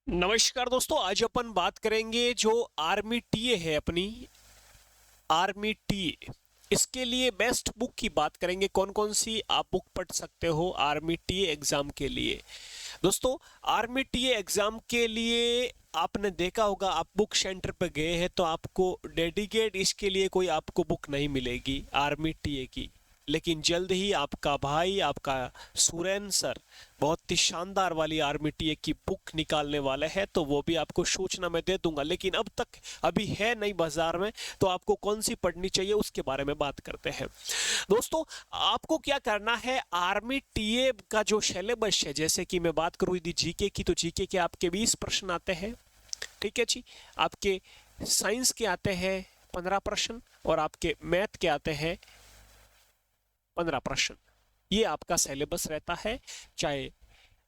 नमस्कार दोस्तों, आज अपन बात करेंगे जो आर्मी टीए है अपनी आर्मी टीए। इसके लिए बेस्ट बुक की बात करेंगे, कौन कौन सी आप बुक पढ़ सकते हो आर्मी टीए एग्जाम के लिए। दोस्तों, आर्मी टीए एग्जाम के लिए आपने देखा होगा, आप बुक सेंटर पे गए हैं तो आपको डेडिकेट इसके लिए कोई आपको बुक नहीं मिलेगी आर्मी टीए की। लेकिन जल्द ही आपका भाई, आपका सुरेन सर बहुत ही शानदार वाली आर्मी टीए की बुक निकालने वाले हैं, तो वो भी आपको सूचना मैं दे दूंगा। लेकिन अब तक अभी है नहीं बाजार में, तो आपको कौन सी पढ़नी चाहिए उसके बारे में बात करते हैं। दोस्तों, आपको क्या करना है, आर्मी टीए का जो सिलेबस है, जैसे कि मैं बात करूँ यदि जीके की, तो जीके के आपके 20 प्रश्न आते हैं। ठीक है जी। आपके साइंस के आते हैं 15 प्रश्न, और आपके मैथ के आते हैं 15 प्रश्न। ये आपका सिलेबस रहता है, चाहे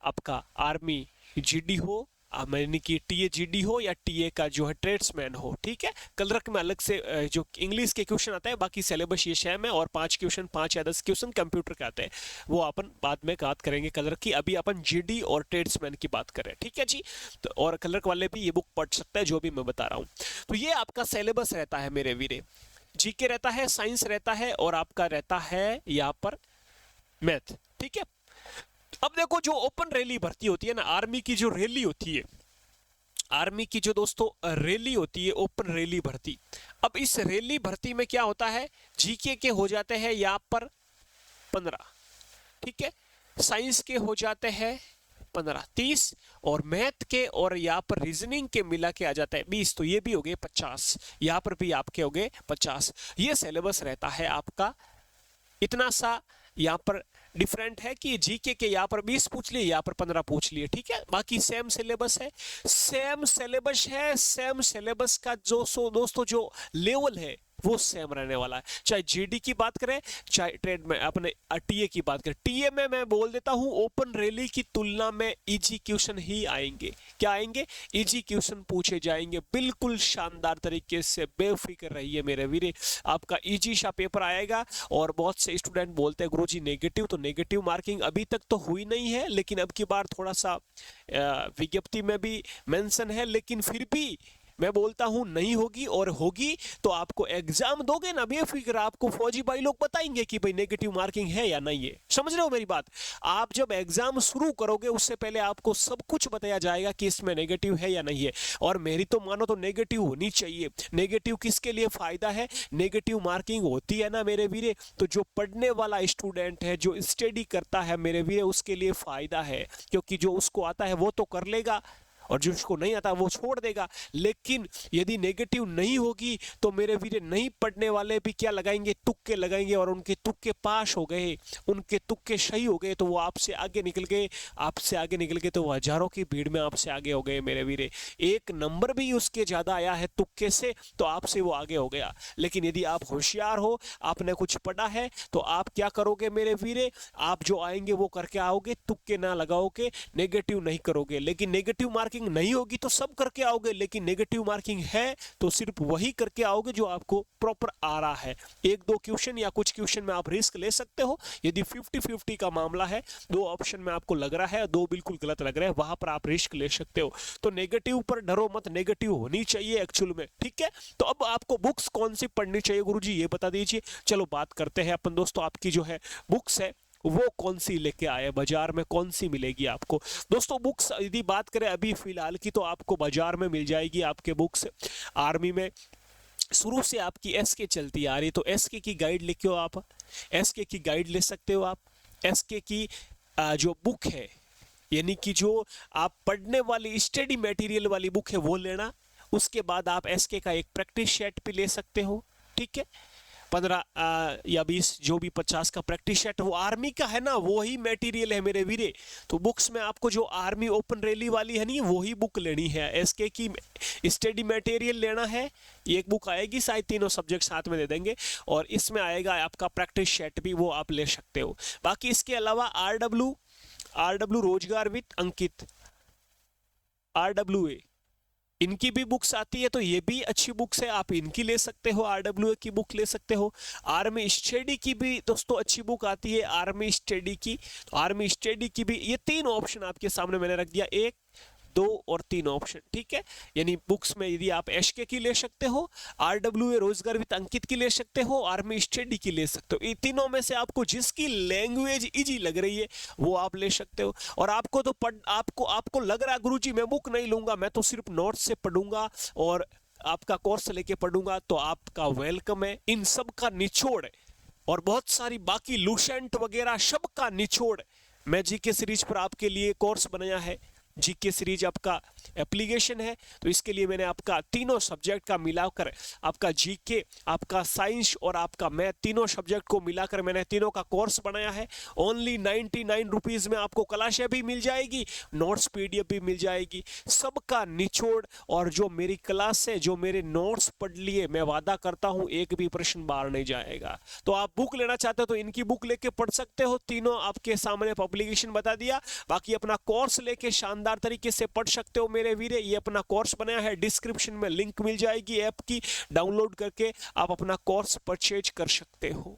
आपका आर्मी जीडी हो, यानी कि टीए जीडी हो, या टीए का जो है ट्रेड्समैन हो। ठीक है, कलरक में अलग से जो इंग्लिश के क्वेश्चन आता है, बाकी सिलेबस ये सेम है। और 5 क्वेश्चन, 5 या 10 क्वेश्चन कंप्यूटर के आते हैं, वो अपन बाद में बात करेंगे कलरक की। अभी अपन जीडी और ट्रेड्समैन की बात करें, ठीक है जी। तो और कलरक वाले भी ये बुक पढ़ सकते हैं, जो भी मैं बता रहा हूँ। तो ये आपका सिलेबस रहता है मेरे वीरे। जीके रहता है, साइंस रहता है, और आपका रहता है यहाँ पर मैथ। ठीक है। अब देखो, जो ओपन रैली भर्ती होती है ना, आर्मी की जो रैली होती है, आर्मी की जो दोस्तों रैली होती है, ओपन रैली भर्ती। अब इस रैली भर्ती में क्या होता है, जीके के हो जाते हैं यहाँ पर 15, ठीक है, साइंस के हो जाते हैं 15, 30, और मैथ के और यहाँ पर रीजनिंग के मिला के आ जाता है 20, तो ये भी हो गए 50, यहाँ पर भी आपके हो गए 50। ये सिलेबस रहता है आपका। इतना सा यहाँ पर डिफरेंट है कि जीके के यहाँ पर 20 पूछ लिए, यहाँ पर 15 पूछ लिए। ठीक है, बाकी सेम सिलेबस है, सेम सिलेबस है। सेम सिलेबस का जो दोस्तों जो लेवल है वो सेम रहने वाला है, चाहे जीडी की बात करें, चाहे ट्रेड में अपने टीए की बात करें। टीए में मैं बोल देता हूं, ओपन रैली की तुलना में इजी क्वेश्चन ही आएंगे। क्या आएंगे? इजी क्वेश्चन पूछे जाएंगे, बिल्कुल शानदार तरीके से, बेफिक्र रहिए मेरे वीरे। आपका इजी सा पेपर आएगा। और बहुत से स्टूडेंट बोलते हैं गुरुजी नेगेटिव, तो नेगेटिव मार्किंग अभी तक तो हुई नहीं है, लेकिन अब की बार थोड़ा सा विज्ञप्ति में भी मेंशन है। लेकिन फिर भी मैं बोलता हूं नहीं होगी, और होगी तो आपको एग्जाम दोगे ना बेफिक्र, आपको फौजी भाई लोग बताएंगे कि भाई नेगेटिव मार्किंग है या नहीं है। समझ रहे हो मेरी बात? आप जब एग्जाम शुरू करोगे उससे पहले आपको सब कुछ बताया जाएगा कि इसमें नेगेटिव है या नहीं है। और मेरी तो मानो तो नेगेटिव होनी चाहिए। नेगेटिव किसके लिए फायदा है? नेगेटिव मार्किंग होती है ना मेरे वीरे, तो जो पढ़ने वाला स्टूडेंट है, जो स्टडी करता है मेरे वीरे, उसके लिए फायदा है। क्योंकि जो उसको आता है वो तो कर लेगा, और जिसको नहीं आता वो छोड़ देगा। लेकिन यदि नेगेटिव नहीं होगी तो मेरे वीरे नहीं पढ़ने वाले भी क्या लगाएंगे? तुक्के लगाएंगे, और उनके तुक्के पास हो गए, उनके तुक्के सही हो गए, तो वो आपसे आगे निकल गए। आपसे आगे निकल गए तो वो हजारों की भीड़ में आपसे आगे हो गए मेरे वीरे। एक नंबर भी उसके ज्यादा आया है तुक्के से, तो आपसे वो आगे हो गया। लेकिन यदि आप होशियार हो, आपने कुछ पढ़ा है, तो आप क्या करोगे मेरे वीरे? आप जो आएंगे वो करके आओगे, तुक्के ना लगाओगे, नेगेटिव नहीं करोगे। लेकिन नेगेटिव मार्किंग नहीं होगी तो सब करके आओगे, लेकिन नेगेटिव मार्किंग है तो सिर्फ वही करके आओगे जो आपको प्रॉपर आ रहा है। एक दो क्वेश्चन या कुछ क्वेश्चन में आप रिस्क ले सकते हो। यदि 50-50 का मामला है, दो ऑप्शन में आपको लग रहा है, दो बिल्कुल गलत लग रहे हैं, वहां पर आप रिस्क ले सकते हो। तो नेगेटिव पर डरो मत, नेगेटिव होनी चाहिए एक्चुअल में। ठीक है, तो अब आपको बुक्स कौन सी पढ़नी चाहिए गुरुजी, ये बता दीजिए। चलो बात करते हैं अपन दोस्तों, आपकी जो है बुक्स है वो कौन सी लेके आए, बाजार में कौन सी मिलेगी आपको। दोस्तों, बुक्स यदि बात करें अभी फिलहाल की, तो आपको बाजार में मिल जाएगी आपके बुक्स। आर्मी में शुरू से आपकी एसके चलती आ रही है, तो एसके की गाइड लेके हो आप, एसके की गाइड ले सकते हो आप। एसके की जो बुक है, यानी कि जो आप पढ़ने वाली स्टडी मटेरियल वाली बुक है वो लेना। उसके बाद आप एसके का एक प्रैक्टिस सेट भी ले सकते हो। ठीक है, 15 या 20, जो भी 50 का प्रैक्टिस सेट, वो आर्मी का है ना, वो ही मटेरियल है मेरे वीरे। तो बुक्स में आपको जो आर्मी ओपन रैली वाली है नहीं, वो ही बुक लेनी है। एसके की स्टडी मटेरियल लेना है, एक बुक आएगी, शायद तीनों सब्जेक्ट साथ में दे देंगे, और इसमें आएगा आपका प्रैक्टिस सेट भी, वो आप ले सकते हो। बाकी इसके अलावा आरडब्ल्यू रोजगार विद अंकित, RWA, इनकी भी बुक्स आती है, तो ये भी अच्छी बुक्स है, आप इनकी ले सकते हो। RWA की बुक ले सकते हो। आर्मी स्टडी की भी दोस्तों अच्छी बुक आती है, आर्मी स्टडी की। तो आर्मी स्टडी की भी, ये तीन ऑप्शन आपके सामने मैंने रख दिया। एक 2 और 3 ऑप्शन, ठीक है। यानी बुक्स में यदि आप एसके की ले सकते हो, आरडब्ल्यूए रोजगार विद अंकित की ले सकते हो, आर्मी स्टडी की ले सकते हो। इन तीनों में से आपको जिसकी लैंग्वेज इजी लग रही है वो आप ले सकते हो। और आपको तो आपको लग रहा है गुरुजी मैं बुक नहीं लूंगा, मैं तो सिर्फ नोट्स से पढ़ूंगा और आपका कोर्स लेके पढ़ूंगा, तो आपका वेलकम है। इन सब का निचोड़ और बहुत सारी बाकी लूसेंट वगैरह सब का निचोड़ मैं जीके सीरीज पर आपके लिए कोर्स बनाया है। जीके सीरीज आपका एप्लीकेशन है, तो इसके लिए मैंने आपका तीनों सब्जेक्ट का मिलाकर, आपका जीके, आपका साइंस और आपका मैथ, तीनों सब्जेक्ट को मिलाकर मैंने तीनों का कोर्स बनाया है। ओनली 99 रुपीज में आपको क्लासें भी मिल जाएगी, नोट्स पीडीएफ भी मिल जाएगी, सबका निचोड़। और जो मेरी क्लास है, जो मेरे नोट्स पढ़ लिए, मैं वादा करता हूं एक भी प्रश्न बाहर नहीं जाएगा। तो आप बुक लेना चाहते हो तो इनकी बुक लेके पढ़ सकते हो, तीनों आपके सामने पब्लिकेशन बता दिया। बाकी अपना कोर्स लेके शानदार तरीके से पढ़ सकते हो मेरे वीरे। ये अपना कोर्स बनाया है, डिस्क्रिप्शन में लिंक मिल जाएगी ऐप की, डाउनलोड करके आप अपना कोर्स परचेज कर सकते हो।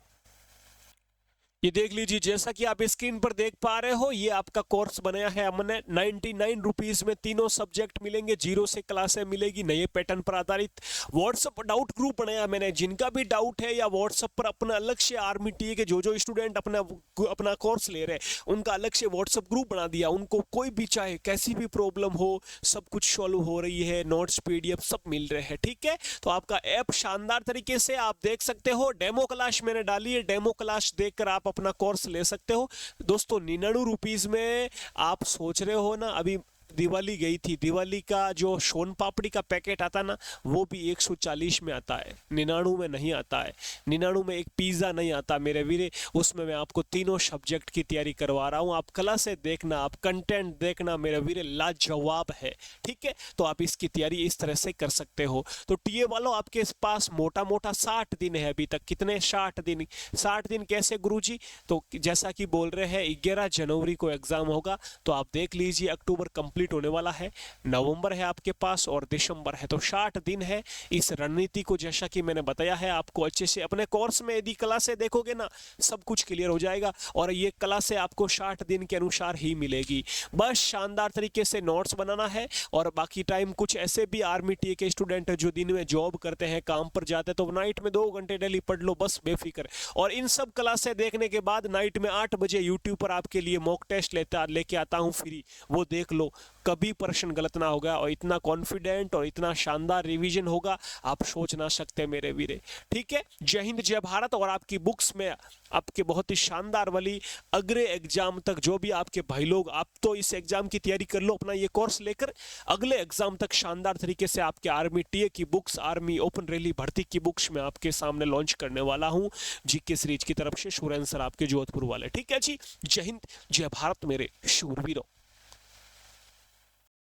ये देख लीजिए, जैसा कि आप स्क्रीन पर देख पा रहे हो, ये आपका कोर्स बनाया है हमने 99 रुपीज में। तीनों सब्जेक्ट मिलेंगे, जीरो से क्लासें मिलेगी, नए पैटर्न पर आधारित। व्हाट्सएप डाउट ग्रुप बनाया मैंने, जिनका भी डाउट है या व्हाट्सएप पर अपना अलग से आर्मी टीए के जो स्टूडेंट अपना कोर्स ले रहे हैं, उनका अलग से व्हाट्सएप ग्रुप बना दिया। उनको कोई भी चाहे कैसी भी प्रॉब्लम हो, सब कुछ सॉल्व हो रही है, नोट्स पीडीएफ सब मिल रहे हैं, ठीक है। तो आपका ऐप शानदार तरीके से आप देख सकते हो। डेमो क्लास मैंने डाली है, डेमो क्लास देखकर आप अपना कोर्स ले सकते हो। दोस्तों 99 रुपीज में आप सोच रहे हो ना, अभी दिवाली गई थी, दिवाली का जो सोन पापड़ी का पैकेट आता ना, वो भी 140 में आता है, 99 में नहीं आता है। 99 में एक पिज्जा नहीं आता मेरे वीरे। उसमें मैं आपको तीनों सब्जेक्ट की तैयारी करवा रहा हूँ। आप क्लासें देखना, आप कंटेंट देखना मेरे वीरे, लाजवाब है, ठीक है। तो आप इसकी तैयारी इस तरह से कर सकते हो। तो टीए वालों, आपके पास मोटा मोटा 60 दिन है अभी तक। कितने? 60 दिन। 60 दिन कैसे गुरुजी? तो जैसा कि बोल रहे हैं 11 जनवरी को एग्जाम होगा, तो आप देख लीजिए अक्टूबर कंप्लीट होने वाला है, नवंबर है आपके पास और दिसंबर है, तो 60 दिन है। इस रणनीति को जैसा कि मैंने बताया है आपको अच्छे से अपने कोर्स में यदि क्लासें देखोगे ना, सब कुछ क्लियर हो जाएगा। और ये क्लासें आपको 60 दिन के अनुसार ही मिलेगी। बस शानदार तरीके से नोट्स बनाना है। और बाकी टाइम कुछ ऐसे भी आर्मी टीए के स्टूडेंट जो दिन में जॉब करते हैं, काम पर जाते हैं, तो नाइट में 2 घंटे डेली पढ़ लो, बस बेफिक्र। और इन सब क्लासें देखने के बाद नाइट में 8 बजे यूट्यूब पर आपके लिए मॉक टेस्ट लेके आता हूँ फ्री, वो देख लो, कभी प्रश्न गलत ना होगा। और इतना कॉन्फिडेंट और इतना शानदार रिवीजन होगा, आप सोच ना सकते मेरे वीरे, ठीक है। जय हिंद, जय भारत। और आपकी बुक्स में आपके बहुत ही शानदार वाली अगले एग्जाम तक, जो भी आपके भाई लोग, आप तो इस एग्जाम की तैयारी कर लो अपना ये कोर्स लेकर, अगले एग्जाम तक शानदार तरीके से आपके आर्मी टीए की बुक्स, आर्मी ओपन रैली भर्ती की बुक्स में आपके सामने लॉन्च करने वाला हूं, जीके सीरीज की तरफ से, सुरेंद्र सर आपके जोधपुर वाले, ठीक है जी। जय हिंद, जय भारत मेरे शूरवीरों।